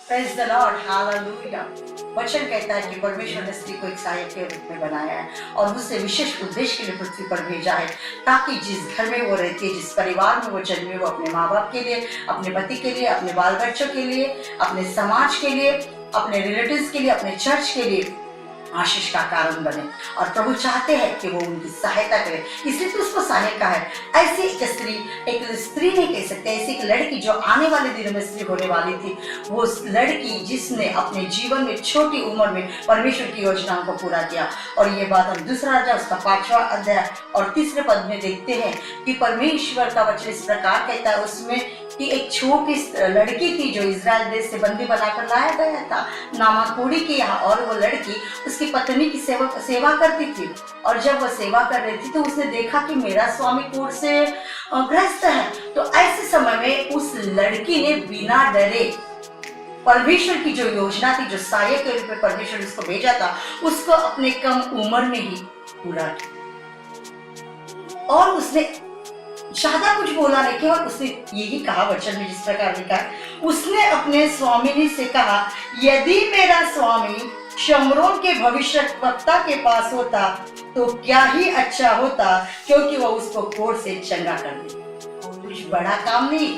Praise the Lord, hallelujah. वचन कहता है कि परमेश्वर ने स्त्री को एक सहायक के रूप में बनाया है और उसे विशेष उद्देश्य के लिए पृथ्वी पर भेजा है, ताकि जिस घर में वो रहती है, जिस परिवार में वो जन्मी, वो अपने माँ बाप के लिए, अपने पति के लिए, अपने बाल बच्चों के लिए, अपने समाज के लिए, अपने रिलेटिव्स के लिए, अपने चर्च के लिए आशीष का कारण बने। और प्रभु चाहते हैं कि वो उनकी सहायता करे, इसलिए तो उसको सहायक कहा है। ऐसी एक स्त्री नहीं कह सकते, ऐसी एक लड़की जो आने वाले दिनों में स्त्री होने वाली थी, वो लड़की जिसने अपने जीवन में छोटी उम्र में परमेश्वर की योजनाओं को पूरा किया। और ये बात हम दूसरा राजा उसका 5वां अध्याय और 3 पद में देखते हैं कि परमेश्वर का वचन इस प्रकार कहता है उसमें कि एक छोटी लड़की थी जो इजराइल देश से बंदी बनाकर लाया गया था नामाकोड़ी के यहाँ, और वो लड़की उसकी पत्नी की सेवा करती थी। और जब वो सेवा कर रही थी तो उसने देखा कि मेरा स्वामी कोढ़ से ग्रस्त है। तो ऐसे समय में उस लड़की ने बिना डरे परमेश्वर की जो योजना थी, जो सहायक के रूप में परमेश्वर उसको भेजा था, उसको अपने कम उम्र में ही पूरा किया। और उसने ज्यादा कुछ बोला नहीं, केवल उसने यही कहा वचन में जिस प्रकार लिखा है, उसने अपने स्वामिनी से कहा, यदि मेरा स्वामी शमरोन के भविष्यवक्ता के पास होता तो क्या ही अच्छा होता, क्योंकि वह उसको कोढ़ से चंगा कर दे। कुछ बड़ा काम नहीं,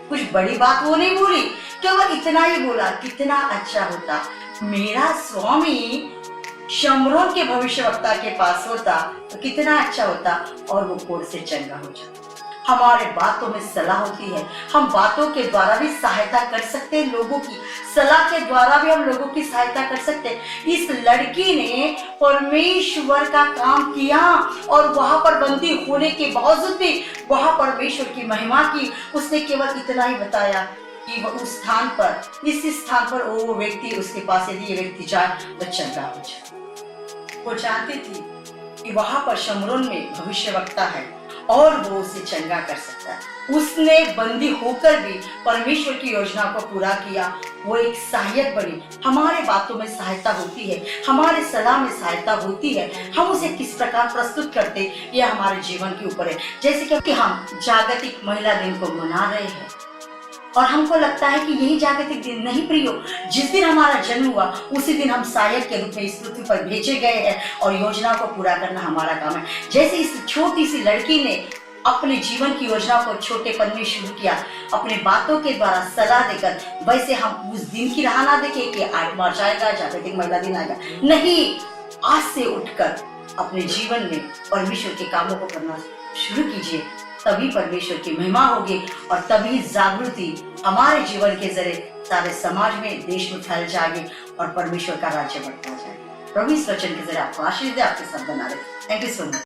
कुछ बड़ी बात वो नहीं बोली, केवल इतना ही बोला, कितना अच्छा होता मेरा स्वामी शमरोन के भविष्यवक्ता के पास होता तो कितना अच्छा होता, और वो कोढ़ से चंगा हो जाता। हमारे बातों में सलाह होती है, हम बातों के द्वारा भी सहायता कर सकते हैं, लोगों की सलाह के द्वारा भी हम लोगों की सहायता कर सकते हैं। इस लड़की ने परमेश्वर का काम किया और वहां पर बंदी होने के बावजूद भी वहां परमेश्वर की महिमा की। उसने केवल इतना ही बताया कि वो उस स्थान पर, इस स्थान पर वो व्यक्ति उसके पास यदि ये व्यक्ति जाए तो चंगा हो जाए। वो जानती थी कि वहां पर शमरोन में भविष्यवक्ता है और वो उसे चंगा कर सकता है। उसने बंदी होकर भी परमेश्वर की योजना को पूरा किया, वो एक सहायक बनी। हमारे बातों में सहायता होती है, हमारे सलाह में सहायता होती है, हम उसे किस प्रकार प्रस्तुत करते ये हमारे जीवन के ऊपर है। जैसे कि हम जागतिक महिला दिन को मना रहे हैं और हमको लगता है कि यही जागतिक दिन नहीं प्रियो, जिस दिन हमारा जन्म हुआ उसी दिन हम सहायक के रूप में इस पृथ्वी पर भेजे गए हैं और योजना को पूरा करना हमारा काम है। जैसे इस छोटी सी लड़की ने अपने जीवन की योजना को छोटेपन में शुरू किया, अपने बातों के द्वारा सलाह देकर, वैसे हम उस दिन की राह ना देखें कि 8 मार्च आएगा, जागतिक महिला दिन आएगा। नहीं, आज से उठकर अपने जीवन में परमेश्वर के कामों को करना शुरू कीजिए, तभी परमेश्वर की महिमा होगी और तभी जागृति हमारे जीवन के जरिए सारे समाज में, देश में फैल जाएगी और परमेश्वर का राज्य बढ़ता जाएगा। प्रभु इस वचन के जरिए आपको आशीष दे, आपके साथ बना रहे। Thank you so much.